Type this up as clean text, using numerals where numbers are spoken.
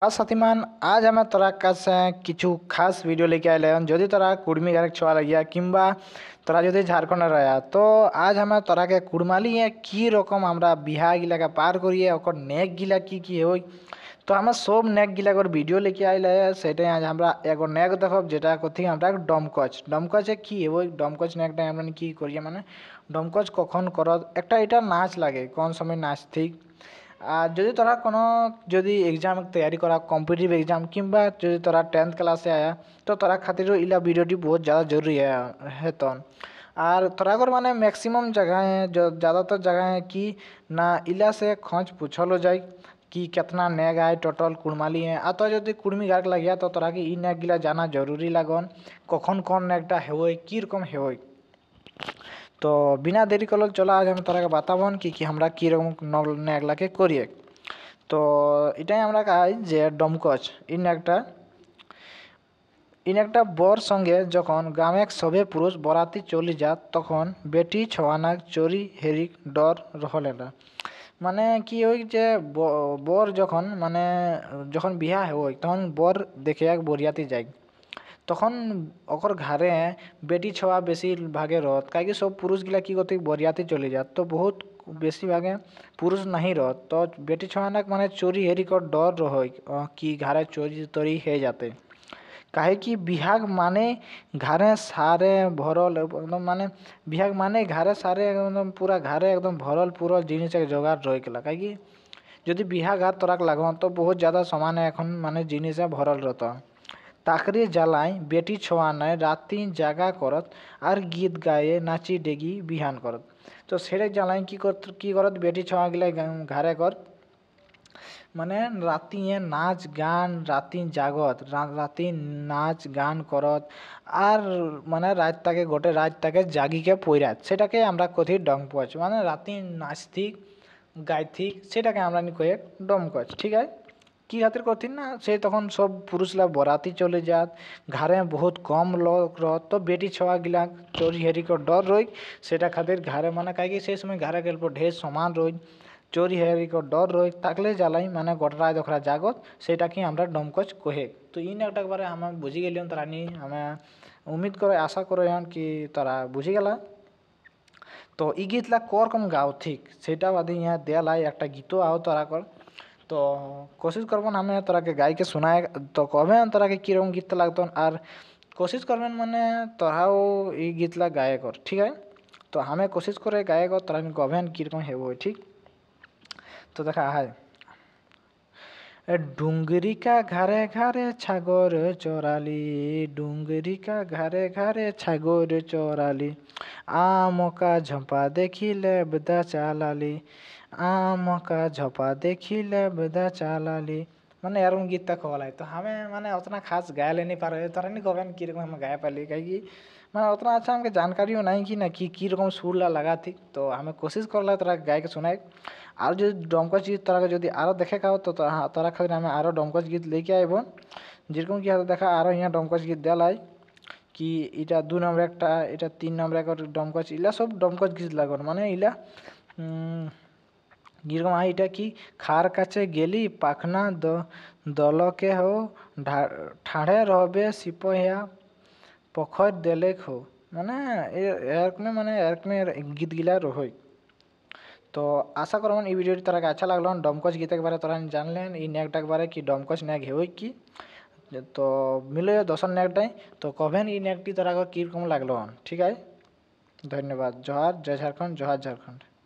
हाँ साथीमान, आज हमें तोरा काছে কিছু খাস ভিডিও लेके आए हैं। যদি তোরা কুড়মি ঘাড়ে ছোঁয়া লাগিয়া কিংবা তোরা যদি ঝাড়খণ্ডে রয়া তো আজ আমি তোরাকে কুড়মালিয়ে কি রকম আমরা বিহা গিলাকে পার করিয়ে ওকর নেক গিলা কি হই তো আমরা সব নেক গিলাকর ভিডিও लेके আইলে সেটাই আজ আমরা এগো নেক দেখব যেটা কথি আমরা ডমকচ ডমকচে কি হই ডমকচ নেকটা আমরা কি করিয়ে মানে ডমকচ কখন কর একটা এটা নাচ লাগে কোন সময় নাচ ঠিক আর যদি তোরা কোনো যদি এক্সাম তৈরি করা কম্পিটিটিভ एग्जाम किंबा যদি তোরা 10th ক্লাসে আয়া তো তোরা খাতিরও ইলা ভিডিওটি बहुत ज़्यादा जरूरी है तो আর তোরাগর মানে मैक्सिमम जगह ज़्यादातर जगह है कि ना इला से खोज पूछलो जाए कि कितना नेग आए टोटल कुड़माली है आ तो যদি কুড়মি গাগ লাগিয়া তো তোরা কি ই নেগ গিলা জানা জরুরি লাগন কখন কোন নেগটা হেওই কি রকম হেওই तो बिना देरी कल चला आज हम तारा बताबन कि हमरा की रकम नेगला के करिए तो इटाई हमरा काज जे डमकच इन एक बर संगे जखन ग्रामे सभे पुरुष बराती चली जा तखन बेटी छवाना चोरी हेरी डर रहलेला माने कि होई जे बर जखन माने जखन बिहा होई तखन बर देखे बरियाती जाए তখন ওকর ঘাড়ে বেটি ছোঁয়া বেশি ভাগে রত কাইকি সব পুরুষ গিলা কি করতে বরিয়াতে চলে যাত তো বহুত বেশি ভাগে পুরুষ নাহি রত তো বেটি ছোঁয়ানাক মানে চোরি হেরি কর ডর রহই কি ঘাড়ে চোরি তরি হয়ে যাতে কাহে কি বিহাগ মানে ঘাড়ে সারে ভরল একদম মানে বিহাগ মানে ঘাড়ে সারে একদম পুরা ঘাড়ে একদম ভরল পুরো জিনিস জোগাড় রয়ে গেলা কাইকি যদি বিহাগ হাত তোরাক লাগন তো বহুত ज़्यादा সমানে এখন মানে জিনিসে ভরল রত ताकरी জ্বালায় बेटी ছোঁয়ানায় রাতি জাগা করত আর গীত গায়ে নাচি ডেগি বিহান করত তো সেরে জ্বালায় কি করত বেটি ছোঁয়া গিলা ঘাড়ে কর মানে রাতিয়ে নাচ গান রাতি জাগত রাতি নাচ গান করত আর মানে রাতটাকে গোটে রাতটাকে জাগিকে পইরাত সেটাকে আমরা কথি ডমকচ মানে রাতি নাচতি গাইতি সেটাকে আমরা কয়ে ডমকচ ঠিক আছে কি খাतिर করতিন না সে তখন সব পুরুষলা বরাতি চলে যাত ঘরে বহুত কম লোক রত তো বেটি ছোয়া গিলা চোরি হেরি কর ডর রই সেটা খাतिर ঘরে মানে কাইকি সেই সময় ঘরে গেল ঢের সমান রই চোরি হেরি কর ডর রই তাকলে জ্বালাই মানে গোটরা দখরা জাগত সেটা কি আমরা ডমকচ কহে তো ইন একটা বারে আমি বুঝি গেলিয়ন তারা নি আমি উম্मीद করে আশা করে কি তারা বুঝি গেলা তো ই গীতলা করকম গাও ঠিক সেটা বাদে यहाँ দেলাই একটা গীতও আও তারা কর तो कोशिश करबन हमें तोरा के गाय के सुनाए तो कहबे तोरा के की रकम गीत लागतन और कोशिश करबेन माने तोराओ ई गीत ला गाए कर ठीक है तो हमें कोशिश करे गाए कर तोरा कहबेन की रकम हेबो ठीक तो देखा है डुंगरी का घरे घरे छागर चोराली डुंगरी का घरे घरे छागर चोराली आम का झंपा देखिले बदा चालाली आम का झपा देखिले बदा चालाली মানে এরকম গীতটা কলাই তো हमें মানে उतना खास गाए ले नहीं पा रहे तोरा नहीं कहबेन की रकम हम गाए पाली कहीं মানে उतना अच्छा हमके जानकारियो नहीं कि ना की रकम सुर ला लगा थी तो हमें कोशिश करला तोरा गाय के सुनाए আর যদি ডমকচ গীত তোরা যদি আরও দেখে খাও তো তোরা খাतिर আমি আরও ডমকচ গীত लेके আইব যেরকম কি হাতে দেখা আরও यहाँ ডমকচ গীত দেলাই कि এটা 2 নম্বর একটা এটা 3 নম্বর একটা ডমকচ ইলা সব ডমকচ গীত লাগন মানে ইলা গিরকম এটা কি খার কাছে গেলি পাখনা দলকে হো ঠাড়ে রবে সিপহিয়া পখর দেলে খো মানে এরকমের গীতগুলা রহই तो आशा करबन ई वीडियो तारा अच्छा लगल डमकच गीत के बारे तोरा जानलेन ई नेगटा के बारे कि डमकच नेग हेवई की तो मिले दोसर नेगटाई तो कहबेन ई नेगटी तोरा की रकम लागल ठीक है धन्यवाद जोहार जय झारखंड जोहार झारखंड।